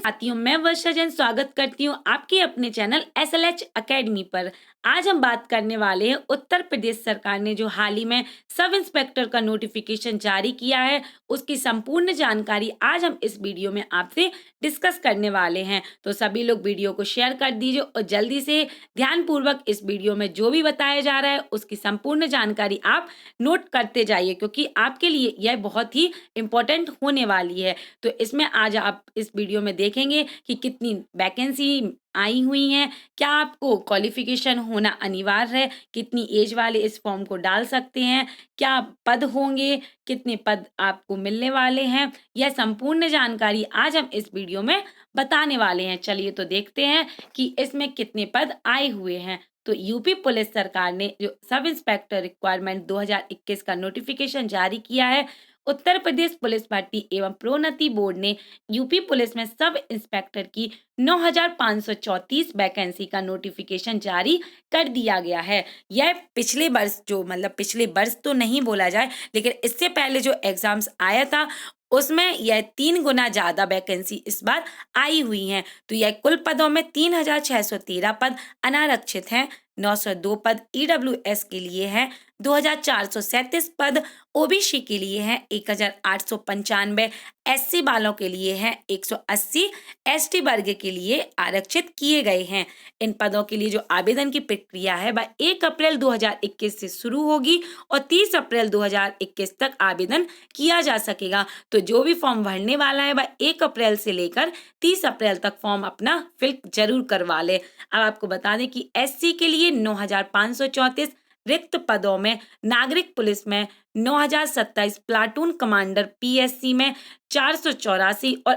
साथियों, मैं वर्षा जैन स्वागत करती हूँ आपके अपने चैनल SLH अकेडमी पर। आज हम बात करने वाले हैं उत्तर प्रदेश सरकार ने जो हाल ही में सब इंस्पेक्टर का नोटिफिकेशन जारी किया है, उसकी संपूर्ण जानकारी आज हम इस वीडियो में आपसे डिस्कस करने वाले हैं। तो सभी लोग वीडियो को शेयर कर दीजिए और जल्दी से ध्यानपूर्वक इस वीडियो में जो भी बताया जा रहा है उसकी संपूर्ण जानकारी आप नोट करते जाइए, क्योंकि आपके लिए यह बहुत ही इम्पोर्टेंट होने वाली है। तो इसमें आज आप इस वीडियो में देखेंगे कि कितनी वैकेंसी आई हुई हैं, क्या आपको क्वालिफिकेशन होना अनिवार्य है, कितनी एज वाले इस फॉर्म को डाल सकते हैं, क्या पद होंगे, कितने पद आपको मिलने वाले हैं, यह संपूर्ण जानकारी आज हम इस वीडियो में बताने वाले हैं। चलिए तो देखते हैं कि इसमें कितने पद आए हुए हैं। तो यूपी पुलिस सरकार ने जो सब इंस्पेक्टर रिक्वायरमेंट 2021 का नोटिफिकेशन जारी किया है, उत्तर प्रदेश पुलिस भर्ती एवं प्रोन्नति बोर्ड ने यूपी पुलिस में सब इंस्पेक्टर की 9,534 वैकेंसी का नोटिफिकेशन जारी कर दिया गया है। यह पिछले वर्ष पिछले वर्ष तो नहीं बोला जाए, लेकिन इससे पहले जो एग्जाम्स आया था उसमें यह 3 गुना ज्यादा वैकेंसी इस बार आई हुई हैं। तो यह कुल पदों में 3,613 पद अनारक्षित हैं, 902 पद EWS के लिए हैं, 2,437 पद ओबीसी के लिए हैं, 1,895 SC वालों के लिए हैं, 180 ST वर्ग के लिए आरक्षित किए गए हैं। इन पदों के लिए जो आवेदन की प्रक्रिया है वह 1 अप्रैल 2021 से शुरू होगी और 30 अप्रैल 2021 तक आवेदन किया जा सकेगा। तो जो भी फॉर्म भरने वाला है वह 1 अप्रैल से लेकर 30 अप्रैल तक फॉर्म अपना फिल जरूर करवा ले। अब आपको बता दें कि SC के लिए 9,534 रिक्त पदों में, नागरिक पुलिस में 9,027, प्लाटून कमांडर PSC में 484 और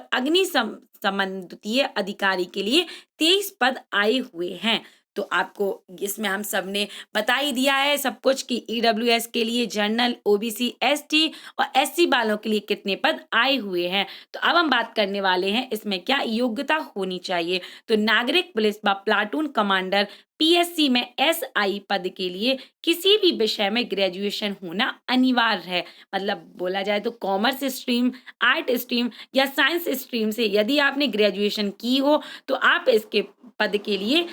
समन्वितीय अधिकारी के लिए 23 पद आए हुए हैं। तो आपको इसमें हम सब ने बता ही दिया है सब कुछ कि EWS के लिए, जनरल, OBC, ST और SC वालों के लिए कितने पद आए हुए हैं। तो अब हम बात करने वाले हैं इसमें क्या योग्यता होनी चाहिए। तो नागरिक पुलिस व प्लाटून कमांडर PSC में SI पद के लिए किसी भी विषय में ग्रेजुएशन होना अनिवार्य है। मतलब बोला जाए तो कॉमर्स स्ट्रीम, आर्ट स्ट्रीम या साइंस स्ट्रीम से यदि आपने ग्रेजुएशन की हो तो आप इसके पद के लिए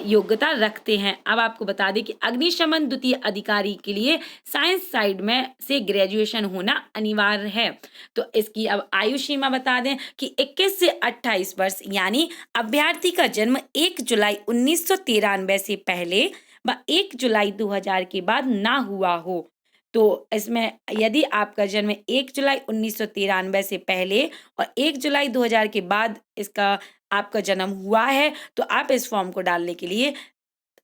योग्यता रखते हैं। अब आपको बता दें कि अग्निशमन द्वितीय अधिकारी के लिए साइंस साइड में से ग्रेजुएशन होना अनिवार्य है। तो इसकी अब आयु सीमा बता दें कि 21 से 28 वर्ष, यानी अभ्यर्थी का जन्म 1 जुलाई 1993 से पहले व 1 जुलाई 2000 के बाद ना हुआ हो। तो इसमें यदि आपका जन्म 1 जुलाई 1993 से पहले और 1 जुलाई 2000 के बाद इसका आपका जन्म हुआ है तो आप इस फॉर्म को डालने के लिए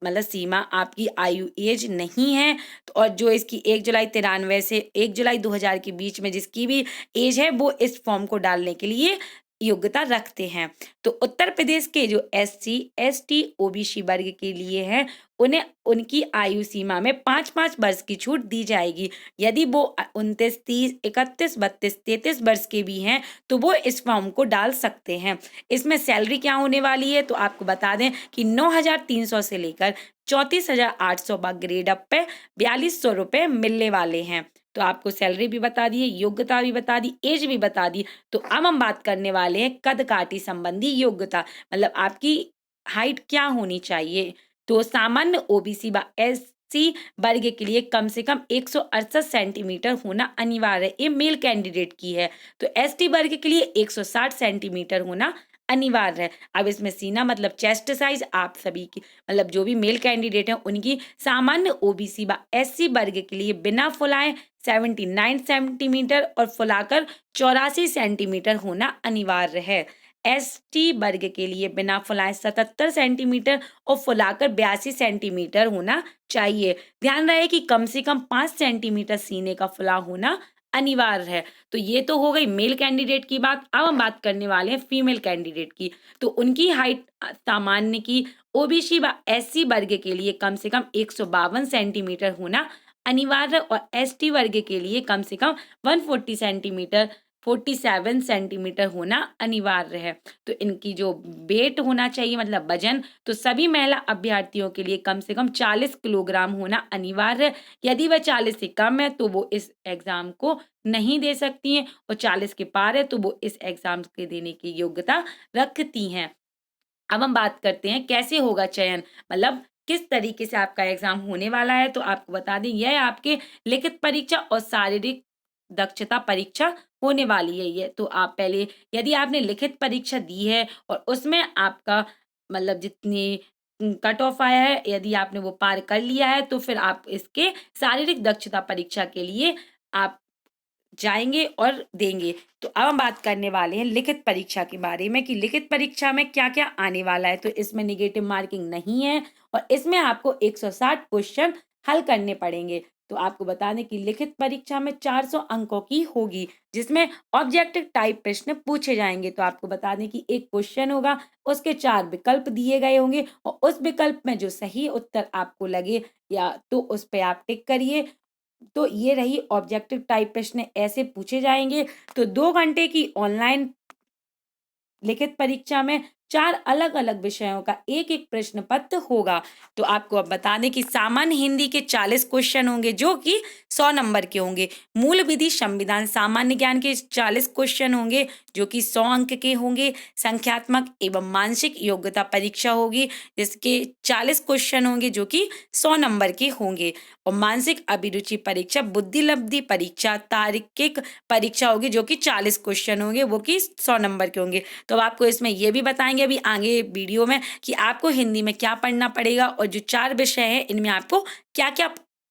सीमा आपकी आयु एज नहीं है। तो और जो इसकी 1 जुलाई 93 से 1 जुलाई 2000 के बीच में जिसकी भी एज है वो इस फॉर्म को डालने के लिए योग्यता रखते हैं। तो उत्तर प्रदेश के जो SC, ST, OBC वर्ग के लिए हैं उन्हें उनकी आयु सीमा में 5-5 वर्ष की छूट दी जाएगी। यदि वो 29, 30, 31, 32, 33 वर्ष के भी हैं तो वो इस फॉर्म को डाल सकते हैं। इसमें सैलरी क्या होने वाली है तो आपको बता दें कि 9,300 से लेकर 34,800 ग्रेड अप पे 4,200 रुपये मिलने वाले हैं। तो आपको सैलरी भी बता दी, योग्यता भी बता दी, एज भी बता दी। तो अब हम बात करने वाले हैं कद काठी संबंधी योग्यता, मतलब आपकी हाइट क्या होनी चाहिए। तो सामान्य OBC व SC वर्ग के लिए कम से कम 168 सेंटीमीटर होना अनिवार्य है, ये मेल कैंडिडेट की है। तो ST वर्ग के लिए 160 सेंटीमीटर होना अनिवार्य है। अब इसमें सीना मतलब चेस्ट साइज आप सभी की जो भी मेल कैंडिडेट हैं उनकी सामान्य OBC व SC वर्ग के लिए बिना फुलाए 79 सेंटीमीटर और फुलाकर 84 सेंटीमीटर होना अनिवार्य है। ST वर्ग के लिए बिना फुलाए 77 सेंटीमीटर और फुलाकर 82 सेंटीमीटर होना चाहिए। ध्यान रहे कि कम से कम 5 सेंटीमीटर सीने का फुला होना अनिवार्य है। तो ये तो हो गई मेल कैंडिडेट की बात। अब हम बात करने वाले हैं फीमेल कैंडिडेट की। तो उनकी हाइट सामान्य की OBC व SC वर्ग के लिए कम से कम 152 सेंटीमीटर होना अनिवार्य और ST वर्ग के लिए कम से कम 140 सेंटीमीटर 47 सेंटीमीटर होना अनिवार्य है। तो इनकी जो वेट होना चाहिए मतलब वजन, तो सभी महिला अभ्यर्थियों के लिए कम से कम 40 किलोग्राम होना अनिवार्य है। यदि वह 40 से कम है तो वो इस एग्जाम को नहीं दे सकती हैं, और 40 के पार है तो वो इस एग्जाम के देने की योग्यता रखती हैं। अब हम बात करते हैं कैसे होगा चयन, मतलब किस तरीके से आपका एग्जाम होने वाला है। तो आपको बता दें, यह आपके लिखित परीक्षा और शारीरिक दक्षता परीक्षा होने वाली है। ये तो आप पहले, यदि आपने लिखित परीक्षा दी है और उसमें आपका मतलब जितनी कट ऑफ आया है, यदि आपने वो पार कर लिया है, तो फिर आप इसके शारीरिक दक्षता परीक्षा के लिए आप जाएंगे और देंगे। तो अब हम बात करने वाले हैं लिखित परीक्षा के बारे में कि लिखित परीक्षा में क्या क्या आने वाला है। तो इसमें निगेटिव मार्किंग नहीं है और इसमें आपको 160 क्वेश्चन हल करने पड़ेंगे। तो आपको बता दें कि लिखित परीक्षा में 400 अंकों की होगी, जिसमें ऑब्जेक्टिव टाइप प्रश्न पूछे जाएंगे। तो आपको बता दें कि एक क्वेश्चन होगा, उसके 4 विकल्प दिए गए होंगे और उस विकल्प में जो सही उत्तर आपको लगे या तो उस पर आप टिक करिए। तो ये रही ऑब्जेक्टिव टाइप प्रश्न, ऐसे पूछे जाएंगे। तो 2 घंटे की ऑनलाइन लिखित परीक्षा में 4 अलग अलग विषयों का एक एक प्रश्न पत्र होगा। तो आपको अब बता दें कि सामान्य हिंदी के 40 क्वेश्चन होंगे जो कि 100 नंबर के होंगे। मूल विधि संविधान सामान्य ज्ञान के 40 क्वेश्चन होंगे जो कि 100 अंक के होंगे। संख्यात्मक एवं मानसिक योग्यता परीक्षा होगी जिसके 40 क्वेश्चन होंगे जो कि 100 नंबर के होंगे। और मानसिक अभिरुचि परीक्षा, बुद्धिलब्धि परीक्षा, तार्किक परीक्षा होगी जो कि 40 क्वेश्चन होंगे, वो कि 100 नंबर के होंगे। तो आपको इसमें ये भी बताएंगे अभी आगे वीडियो में कि आपको हिंदी में क्या पढ़ना पड़ेगा और जो 4 विषय हैं इनमें आपको क्या क्या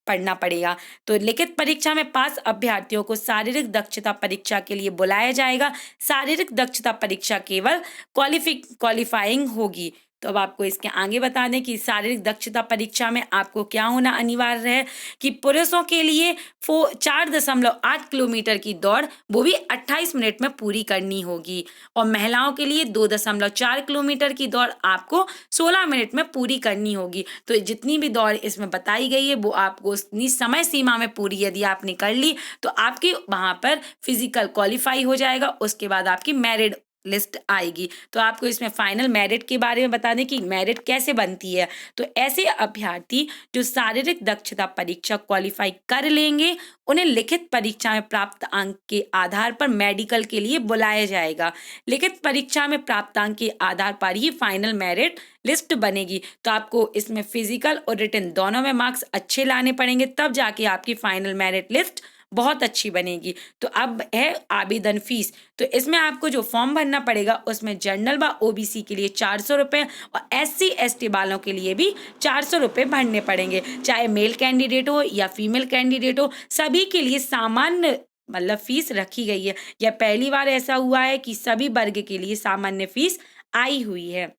पढ़ना पड़ेगा। तो लिखित परीक्षा में पास अभ्यर्थियों को शारीरिक दक्षता परीक्षा के लिए बुलाया जाएगा। शारीरिक दक्षता परीक्षा केवल क्वालिफाइंग होगी। तो अब आपको इसके आगे बता दें कि शारीरिक दक्षता परीक्षा में आपको क्या होना अनिवार्य है कि पुरुषों के लिए 4.8 किलोमीटर की दौड़ वो भी 28 मिनट में पूरी करनी होगी और महिलाओं के लिए 2.4 किलोमीटर की दौड़ आपको 16 मिनट में पूरी करनी होगी। तो जितनी भी दौड़ इसमें बताई गई है वो आपको उतनी समय सीमा में पूरी यदि आपने कर ली तो आपकी वहां पर फिजिकल क्वालिफाई हो जाएगा। उसके बाद आपकी मेरिट लिस्ट आएगी। तो आपको इसमें फाइनल मेरिट के बारे में बता दें कि मेरिट कैसे बनती है। तो ऐसे अभ्यर्थी जो शारीरिक दक्षता परीक्षा क्वालिफाई कर लेंगे उन्हें लिखित परीक्षा में प्राप्त अंक के आधार पर मेडिकल के लिए बुलाया जाएगा। लिखित परीक्षा में प्राप्त अंक के आधार पर ही फाइनल मेरिट लिस्ट बनेगी। तो आपको इसमें फिजिकल और रिटन दोनों में मार्क्स अच्छे लाने पड़ेंगे, तब जाके आपकी फाइनल मेरिट लिस्ट बहुत अच्छी बनेगी। तो अब है आवेदन फीस। तो इसमें आपको जो फॉर्म भरना पड़ेगा उसमें जनरल व ओबीसी के लिए 400 रुपये और SC ST वालों के लिए भी 400 रुपये भरने पड़ेंगे। चाहे मेल कैंडिडेट हो या फीमेल कैंडिडेट हो, सभी के लिए सामान्य मतलब फीस रखी गई है। यह पहली बार ऐसा हुआ है कि सभी वर्ग के लिए सामान्य फीस आई हुई है।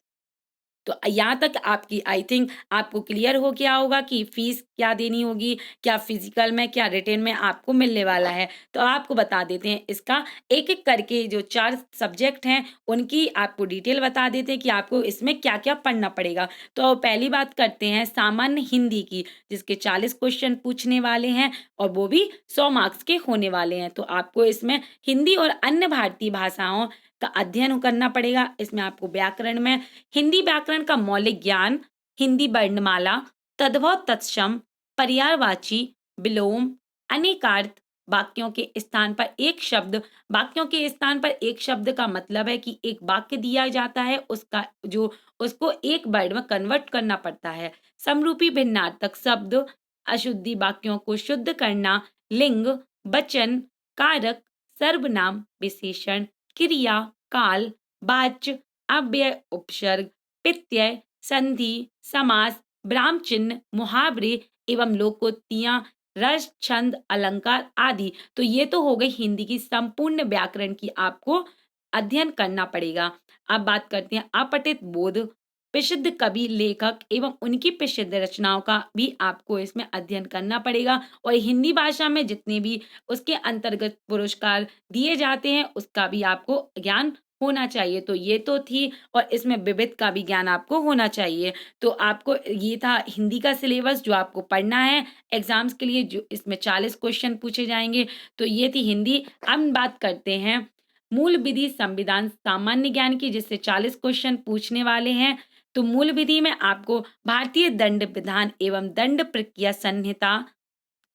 तो यहाँ तक आपकी आई थिंक आपको क्लियर हो गया होगा कि फीस क्या देनी होगी, क्या फिजिकल में क्या रिटेन में आपको मिलने वाला है। तो आपको बता देते हैं इसका एक एक करके जो 4 सब्जेक्ट हैं उनकी आपको डिटेल बता देते हैं कि आपको इसमें क्या क्या पढ़ना पड़ेगा। तो पहली बात करते हैं सामान्य हिंदी की, जिसके 40 क्वेश्चन पूछने वाले हैं और वो भी 100 मार्क्स के होने वाले हैं। तो आपको इसमें हिंदी और अन्य भारतीय भाषाओं का अध्ययन करना पड़ेगा। इसमें आपको व्याकरण में हिंदी व्याकरण का मौलिक ज्ञान, हिंदी वर्णमाला, तद्भव तत्सम, पर्यायवाची, विलोम, अनेकार्थ, वाक्यों के स्थान पर एक शब्द। वाक्यों के स्थान पर एक शब्द का मतलब है कि एक वाक्य दिया जाता है उसका जो उसको एक वर्ड में कन्वर्ट करना पड़ता है। समरूपी भिन्नार्थक शब्द, अशुद्धि वाक्यों को शुद्ध करना, लिंग, वचन, कारक, सर्वनाम, विशेषण, क्रिया, काल, वाच्य, अव्यय, उपसर्ग, प्रत्यय, संधि, समास, विराम चिन्ह, मुहावरे एवं लोकोक्तियां, रस, छंद, अलंकार आदि। तो ये तो हो गई हिंदी की संपूर्ण व्याकरण की आपको अध्ययन करना पड़ेगा। अब बात करते हैं अपठित बोध, प्रसिद्ध कवि लेखक एवं उनकी प्रसिद्ध रचनाओं का भी आपको इसमें अध्ययन करना पड़ेगा और हिंदी भाषा में जितने भी उसके अंतर्गत पुरस्कार दिए जाते हैं उसका भी आपको ज्ञान होना चाहिए। तो ये तो थी, और इसमें विविध का भी ज्ञान आपको होना चाहिए। तो आपको ये था हिंदी का सिलेबस जो आपको पढ़ना है एग्ज़ाम्स के लिए, जो इसमें 40 क्वेश्चन पूछे जाएँगे। तो ये थी हिंदी। अब हम बात करते हैं मूल विधि संविधान सामान्य ज्ञान की, जिससे 40 क्वेश्चन पूछने वाले हैं। तो मूल विधि में आपको भारतीय दंड विधान एवं दंड प्रक्रिया संहिता,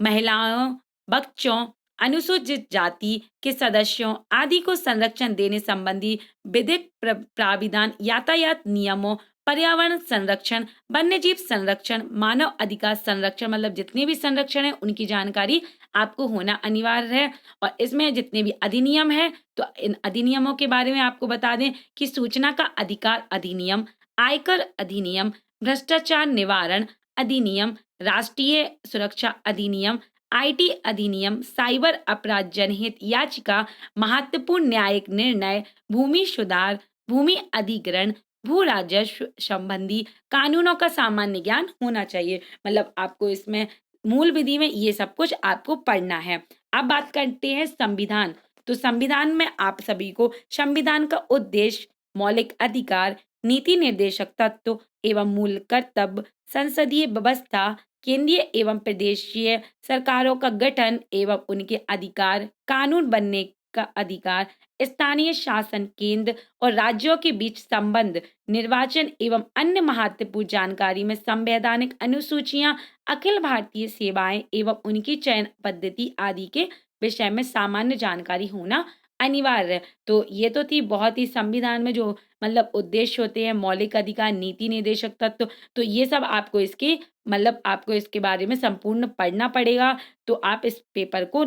महिलाओं, बच्चों, अनुसूचित जाति के सदस्यों आदि को संरक्षण देने संबंधी विधिक प्राविधान, यातायात नियमों, पर्यावरण संरक्षण, वन्यजीव संरक्षण, मानव अधिकार संरक्षण, मतलब जितने भी संरक्षण है उनकी जानकारी आपको होना अनिवार्य है। और इसमें जितने भी अधिनियम है, तो इन अधिनियमों के बारे में आपको बता दें कि सूचना का अधिकार अधिनियम, आयकर अधिनियम, भ्रष्टाचार निवारण अधिनियम, राष्ट्रीय सुरक्षा अधिनियम, आईटी अधिनियम, साइबर अपराध जनहित याचिका, महत्वपूर्ण न्यायिक निर्णय, भूमि सुधार, भूमि अधिग्रहण, भू राजस्व संबंधी कानूनों का सामान्य ज्ञान होना चाहिए। मतलब आपको इसमें मूल विधि में ये सब कुछ आपको पढ़ना है। अब बात करते हैं संविधान। तो संविधान में आप सभी को संविधान का उद्देश्य, मौलिक अधिकार, नीति निर्देशक तत्व एवं मूल कर्तव्य, संसदीय व्यवस्था, केंद्रीय एवं प्रदेशीय सरकारों का गठन एवं उनके अधिकार, कानून बनने का अधिकार, स्थानीय शासन केंद्र और राज्यों के बीच संबंध, निर्वाचन एवं अन्य महत्वपूर्ण जानकारी में संवैधानिक अनुसूचियां, अखिल भारतीय सेवाएं एवं उनकी चयन पद्धति आदि के विषय में सामान्य जानकारी होना अनिवार्य है। तो ये तो थी बहुत ही संविधान में जो मतलब उद्देश्य होते हैं, मौलिक अधिकार, नीति निर्देशक तत्व। तो ये सब आपको इसके मतलब आपको इसके बारे में संपूर्ण पढ़ना पड़ेगा। तो आप इस पेपर को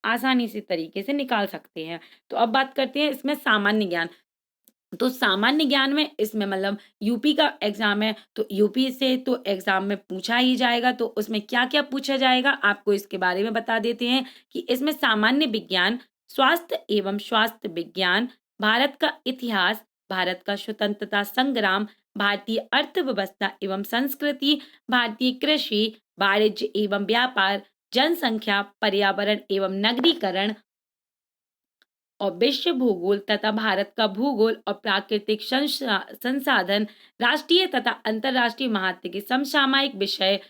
आसानी से तरीके से निकाल सकते हैं। तो अब बात करते हैं इसमें सामान्य ज्ञान। तो सामान्य ज्ञान में इसमें मतलब यूपी का एग्जाम है, तो यूपी से तो एग्जाम में पूछा ही जाएगा। तो उसमें क्या क्या पूछा जाएगा आपको इसके बारे में बता देते हैं कि इसमें सामान्य विज्ञान, स्वास्थ्य एवं स्वास्थ्य विज्ञान, भारत का इतिहास, भारत का स्वतंत्रता संग्राम, भारतीय अर्थव्यवस्था एवं संस्कृति, भारतीय कृषि, वाणिज्य एवं व्यापार, जनसंख्या, पर्यावरण एवं नगरीकरण और विश्व भूगोल तथा भारत का भूगोल और प्राकृतिक संसाधन, राष्ट्रीय तथा अंतर्राष्ट्रीय महत्व के समसामयिक विषय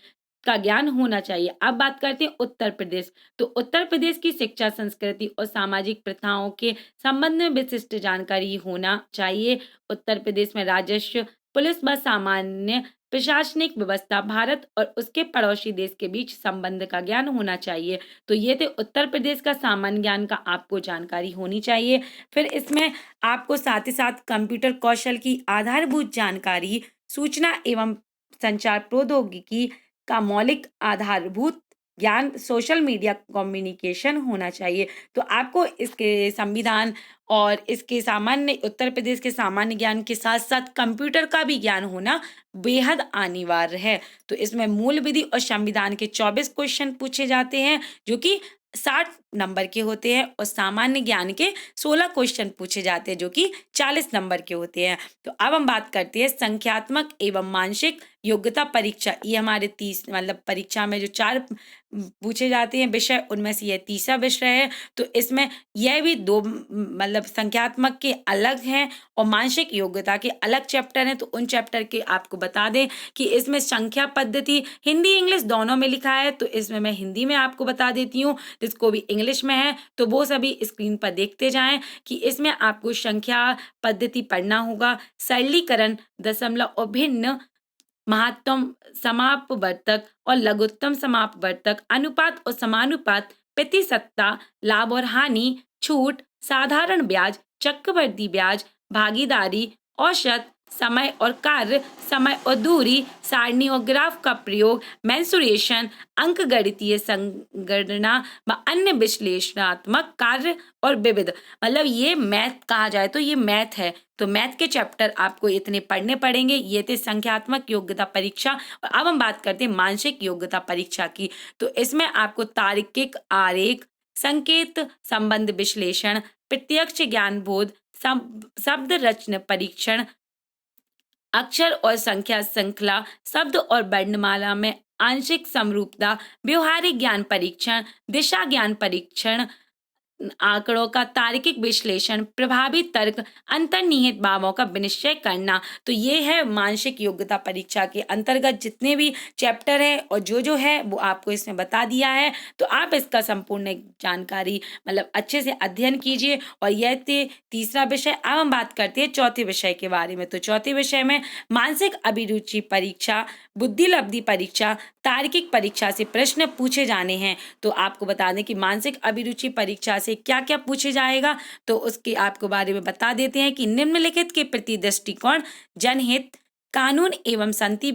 का ज्ञान होना चाहिए। अब बात करते हैं उत्तर प्रदेश। तो उत्तर प्रदेश की शिक्षा, संस्कृति और सामाजिक प्रथाओं के संबंध में विशिष्ट जानकारी होना चाहिए। उत्तर प्रदेश में राजस्व, पुलिस व सामान्य प्रशासनिक व्यवस्था, भारत और उसके पड़ोसी देश के बीच संबंध का ज्ञान होना चाहिए। तो ये थे उत्तर प्रदेश का सामान्य ज्ञान का आपको जानकारी होनी चाहिए। फिर इसमें आपको साथ ही साथ कंप्यूटर कौशल की आधारभूत जानकारी, सूचना एवं संचार प्रौद्योगिकी का मौलिक आधारभूत ज्ञान, सोशल मीडिया कम्युनिकेशन होना चाहिए। तो आपको इसके संविधान और इसके सामान्य उत्तर प्रदेश के सामान्य ज्ञान के साथ साथ कंप्यूटर का भी ज्ञान होना बेहद अनिवार्य है। तो इसमें मूल विधि और संविधान के 24 क्वेश्चन पूछे जाते हैं जो कि 60 नंबर के होते हैं, और सामान्य ज्ञान के 16 क्वेश्चन पूछे जाते हैं जो कि 40 नंबर के होते हैं। तो अब हम बात करते हैं संख्यात्मक एवं मानसिक योग्यता परीक्षा। ये हमारे 30 मतलब परीक्षा में जो 4 पूछे जाते हैं विषय, उनमें से यह तीसरा विषय है। तो इसमें यह भी 2 मतलब संख्यात्मक के अलग हैं और मानसिक योग्यता के अलग चैप्टर हैं। तो उन चैप्टर के आपको बता दें कि इसमें संख्या पद्धति हिंदी इंग्लिश दोनों में लिखा है। तो इसमें मैं हिंदी में आपको बता देती हूँ, जिसको भी इंग्लिश में है तो वो सभी स्क्रीन पर देखते जाएं कि इसमें आपको संख्या पद्धति पढ़ना होगा। सरलीकरण, दशमलव और भिन्न, महत्तम समापवर्तक और लघुत्तम समापवर्तक, अनुपात और समानुपात, प्रतिशतता, लाभ और हानि, छूट, साधारण ब्याज, चक्रवृद्धि ब्याज, भागीदारी, औसत, समय और कार्य, समय और दूरी, सारणी और ग्राफ का प्रयोग, मेंसुरेशन, अंकगणितीय संगणना व अन्य विश्लेषणात्मक कार्य और विविध। मतलब ये मैथ कहा जाए तो ये मैथ है। तो मैथ के चैप्टर आपको इतने पढ़ने पड़ेंगे। ये थे संख्यात्मक योग्यता परीक्षा। और अब हम बात करते हैं मानसिक योग्यता परीक्षा की। तो इसमें आपको तार्किक आरेख, संकेत संबंध विश्लेषण, प्रत्यक्ष ज्ञान बोध, शब्द रचना परीक्षण, अक्षर और संख्या श्रृंखला, शब्द और वर्णमाला में आंशिक समरूपता, व्यवहारिक ज्ञान परीक्षण, दिशा ज्ञान परीक्षण, आंकड़ों का तार्किक विश्लेषण, प्रभावी तर्क, अंतर्निहित भावों का विनिश्चय करना। तो ये है मानसिक योग्यता परीक्षा के अंतर्गत जितने भी चैप्टर है और जो है वो आपको इसमें बता दिया है। तो आप इसका संपूर्ण जानकारी मतलब अच्छे से अध्ययन कीजिए। और यह थे तीसरा विषय। अब हम बात करते हैं चौथे विषय के बारे में। तो चौथे विषय में मानसिक अभिरुचि परीक्षा, बुद्धिलब्धि परीक्षा, तार्किक परीक्षा से प्रश्न पूछे जाने हैं। तो आपको बता दें कि मानसिक अभिरुचि परीक्षा से क्या क्या पूछे जाएगा, तो उसके आपको बारे में बता देते हैं कि निम्नलिखित के प्रति दृष्टिकोण, जनहित, कानून एवं शांति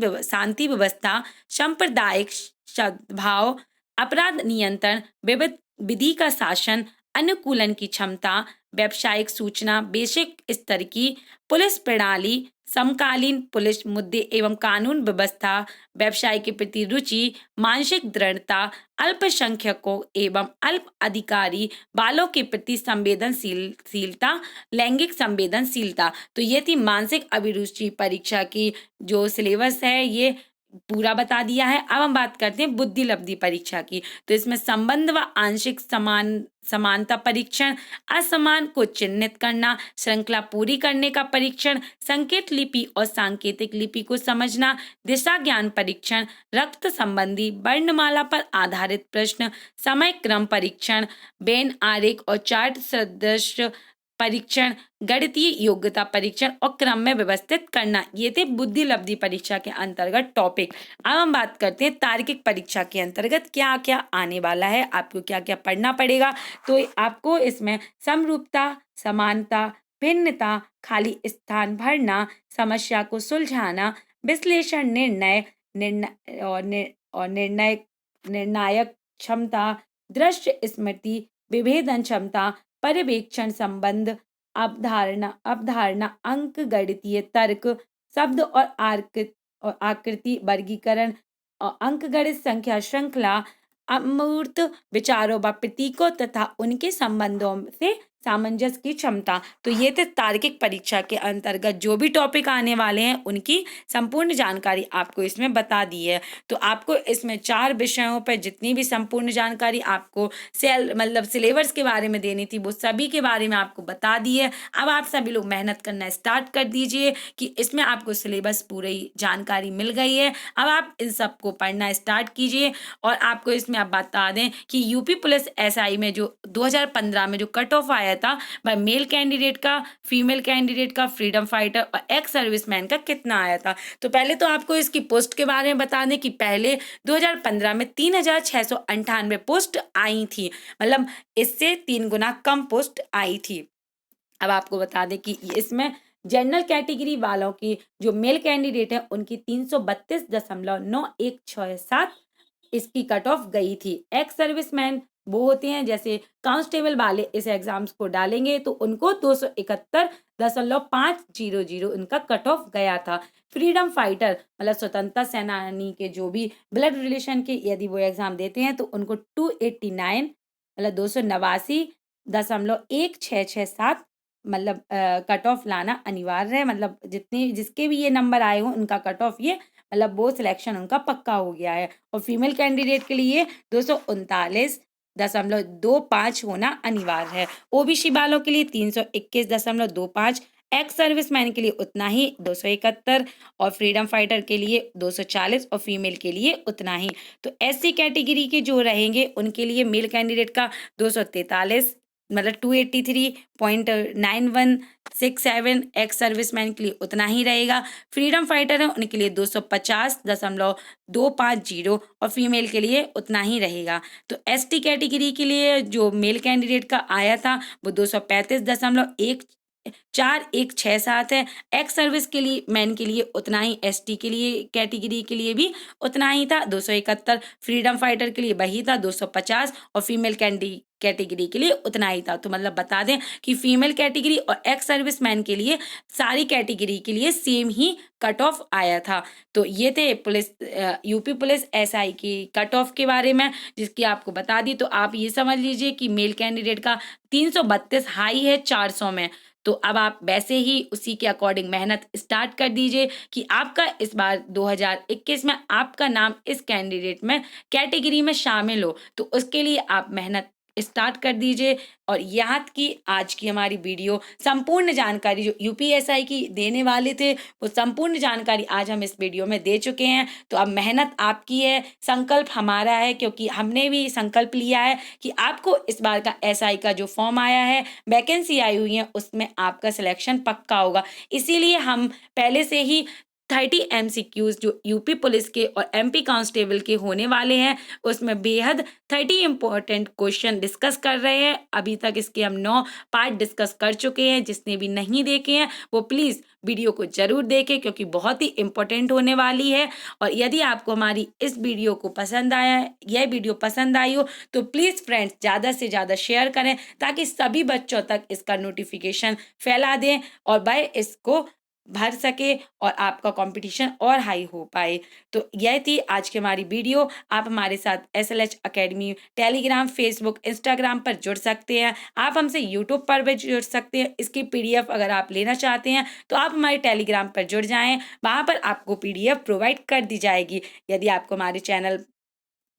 व्यवस्था, सांप्रदायिक सद्भाव, अपराध नियंत्रण, विधि का शासन, अनुकूलन की क्षमता, व्यावसायिक सूचना, बेसिक स्तर की पुलिस प्रणाली, समकालीन पुलिस मुद्दे एवं कानून व्यवस्था, व्यवसाय के प्रति रुचि, मानसिक दृढ़ता, अल्पसंख्यकों एवं अल्प अधिकारी बालों के प्रति संवेदनशीलता, लैंगिक संवेदनशीलता। तो ये थी मानसिक अभिरुचि परीक्षा की जो सिलेबस है, ये पूरा बता दिया है। अब हम बात करते हैं बुद्धिलब्धि परीक्षा की। तो इसमें संबंध व आंशिक समानता परीक्षण, असमान को चिन्हित करना, श्रृंखला पूरी करने का परीक्षण, संकेत लिपि और सांकेतिक लिपि को समझना, दिशा ज्ञान परीक्षण, रक्त संबंधी वर्णमाला पर आधारित प्रश्न, समय क्रम परीक्षण, बेन आरेख और चार्ट सदृश परीक्षण, गणितीय योग्यता परीक्षण और क्रम में व्यवस्थित करना। ये थे बुद्धिलब्धि परीक्षा के अंतर्गत टॉपिक। अब हम बात करते हैं तार्किक परीक्षा के अंतर्गत क्या क्या आने वाला है, आपको क्या क्या पढ़ना पड़ेगा। तो आपको इसमें समरूपता, समानता, भिन्नता, खाली स्थान भरना, समस्या को सुलझाना, विश्लेषण, निर्णायक क्षमता, दृश्य स्मृति, विभेदन क्षमता, पर्यवेक्षण संबंध, अवधारणा, अंक गणितीय तर्क, शब्द और आकृति वर्गीकरण, अंकगणित संख्या श्रृंखला, अमूर्त विचारों व प्रतीकों तथा उनके संबंधों से सामंजस्य की क्षमता। तो ये थे तार्किक परीक्षा के अंतर्गत जो भी टॉपिक आने वाले हैं उनकी संपूर्ण जानकारी आपको इसमें बता दी है। तो आपको इसमें 4 विषयों पर जितनी भी संपूर्ण जानकारी आपको मतलब सिलेबस के बारे में देनी थी वो सभी के बारे में आपको बता दी है। अब आप सभी लोग मेहनत करना स्टार्ट कर दीजिए कि इसमें आपको सिलेबस पूरी जानकारी मिल गई है। अब आप इन सबको पढ़ना स्टार्ट कीजिए। और आपको इसमें आप बता दें कि यूपी पुलिस एसआई में जो 2015 में जो कट ऑफ आया था वह मेल कैंडिडेट का, फीमेल कैंडिडेट का, फ्रीडम फाइटर और एक्स सर्विसमैन का कितना आया था। तो पहले तो आपको इसकी पोस्ट के बारे में बता दें कि पहले 2015 में 3698 पोस्ट आई थी, मतलब इससे 3 गुना कम पोस्ट आई थी। अब आपको बता दें कि इसमें जनरल कैटेगरी वालों की जो मेल कैंडिडेट है उनकी 332.9167 इसकी कट ऑफ गई थी। एक्स सर्विसमैन वो होते हैं जैसे कांस्टेबल वाले इस एग्जाम्स को डालेंगे तो उनको 271.500 उनका कट ऑफ गया था। फ्रीडम फाइटर मतलब स्वतंत्रता सेनानी के जो भी ब्लड रिलेशन के यदि वो एग्जाम देते हैं तो उनको 289 मतलब 289.1667 मतलब कट ऑफ लाना अनिवार्य है। मतलब जितने जिसके भी ये नंबर आए हो उनका कट ऑफ ये मतलब वो सिलेक्शन उनका पक्का हो गया है। और फीमेल कैंडिडेट के लिए 239.25 होना अनिवार्य है। ओबीसी वालों के लिए 321.25, एक्स सर्विसमैन के लिए उतना ही 271 और फ्रीडम फाइटर के लिए 240 और फीमेल के लिए उतना ही। तो एससी कैटेगरी के जो रहेंगे उनके लिए मेल कैंडिडेट का 243 मतलब 283.9167, एक्स सर्विसमैन के लिए उतना ही रहेगा। फ्रीडम फाइटर है उनके लिए 250.250 और फीमेल के लिए उतना ही रहेगा। तो एसटी कैटेगरी के लिए जो मेल कैंडिडेट का आया था वो 235.4167 है। एक्स सर्विस के लिए मैन के लिए उतना ही, एसटी के लिए कैटेगरी के लिए भी उतना ही था 271, फ्रीडम फाइटर के लिए वही था 250 और फीमेल कैटेगरी के लिए उतना ही था। तो मतलब बता दें कि फीमेल कैटेगरी और एक्स सर्विसमैन के लिए सारी कैटेगरी के लिए सेम ही कट ऑफ आया था। तो ये थे पुलिस यूपी पुलिस एसआई की कट ऑफ के बारे में जिसकी आपको बता दी। तो आप ये समझ लीजिए कि मेल कैंडिडेट का 332 हाई है 400 में। तो अब आप वैसे ही उसी के अकॉर्डिंग मेहनत स्टार्ट कर दीजिए कि आपका इस बार 2021 में आपका नाम इस कैंडिडेट में कैटेगरी में शामिल हो। तो उसके लिए आप मेहनत स्टार्ट कर दीजिए। और यहाँ की आज की हमारी वीडियो संपूर्ण जानकारी जो यूपीएसआई की देने वाले थे, वो संपूर्ण जानकारी आज हम इस वीडियो में दे चुके हैं। तो अब मेहनत आपकी है, संकल्प हमारा है, क्योंकि हमने भी संकल्प लिया है कि आपको इस बार का एसआई का जो फॉर्म आया है, वैकेंसी आई हुई है, उसमें आपका सिलेक्शन पक्का होगा। इसीलिए हम पहले से ही 30 एमसीक्यूज जो यूपी पुलिस के और एमपी कांस्टेबल के होने वाले हैं, उसमें बेहद 30 इंपॉर्टेंट क्वेश्चन डिस्कस कर रहे हैं। अभी तक इसके हम 9 पार्ट डिस्कस कर चुके हैं। जिसने भी नहीं देखे हैं वो प्लीज़ वीडियो को जरूर देखें, क्योंकि बहुत ही इंपॉर्टेंट होने वाली है। और यदि आपको हमारी इस वीडियो को पसंद आया है, यह वीडियो पसंद आई हो, तो प्लीज़ फ्रेंड्स ज़्यादा से ज़्यादा शेयर करें, ताकि सभी बच्चों तक इसका नोटिफिकेशन फैला दें और वह इसको भर सके और आपका कंपटीशन और हाई हो पाए। तो यह थी आज की हमारी वीडियो। आप हमारे साथ SLH academy Telegram, Facebook, Instagram पर जुड़ सकते हैं। आप हमसे यूट्यूब पर भी जुड़ सकते हैं। इसकी पीडीएफ अगर आप लेना चाहते हैं तो आप हमारे टेलीग्राम पर जुड़ जाएं, वहाँ पर आपको पीडीएफ प्रोवाइड कर दी जाएगी। यदि आपको हमारे चैनल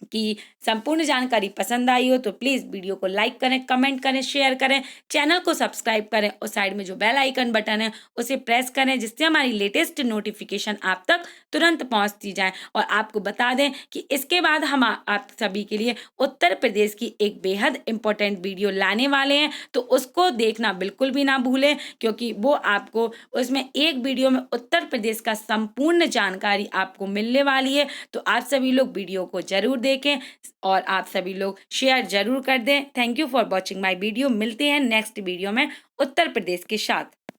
की संपूर्ण जानकारी पसंद आई हो तो प्लीज़ वीडियो को लाइक करें, कमेंट करें, शेयर करें, चैनल को सब्सक्राइब करें और साइड में जो बेल आइकन बटन है उसे प्रेस करें, जिससे हमारी लेटेस्ट नोटिफिकेशन आप तक तुरंत पहुंचती जाए। और आपको बता दें कि इसके बाद हम आप सभी के लिए उत्तर प्रदेश की एक बेहद इंपॉर्टेंट वीडियो लाने वाले हैं, तो उसको देखना बिल्कुल भी ना भूलें, क्योंकि वो आपको उसमें एक वीडियो में उत्तर प्रदेश का संपूर्ण जानकारी आपको मिलने वाली है। तो आप सभी लोग वीडियो को जरूर देखें और आप सभी लोग शेयर जरूर कर दें। Thank you for watching my video. मिलते हैं नेक्स्ट वीडियो में उत्तर प्रदेश के साथ।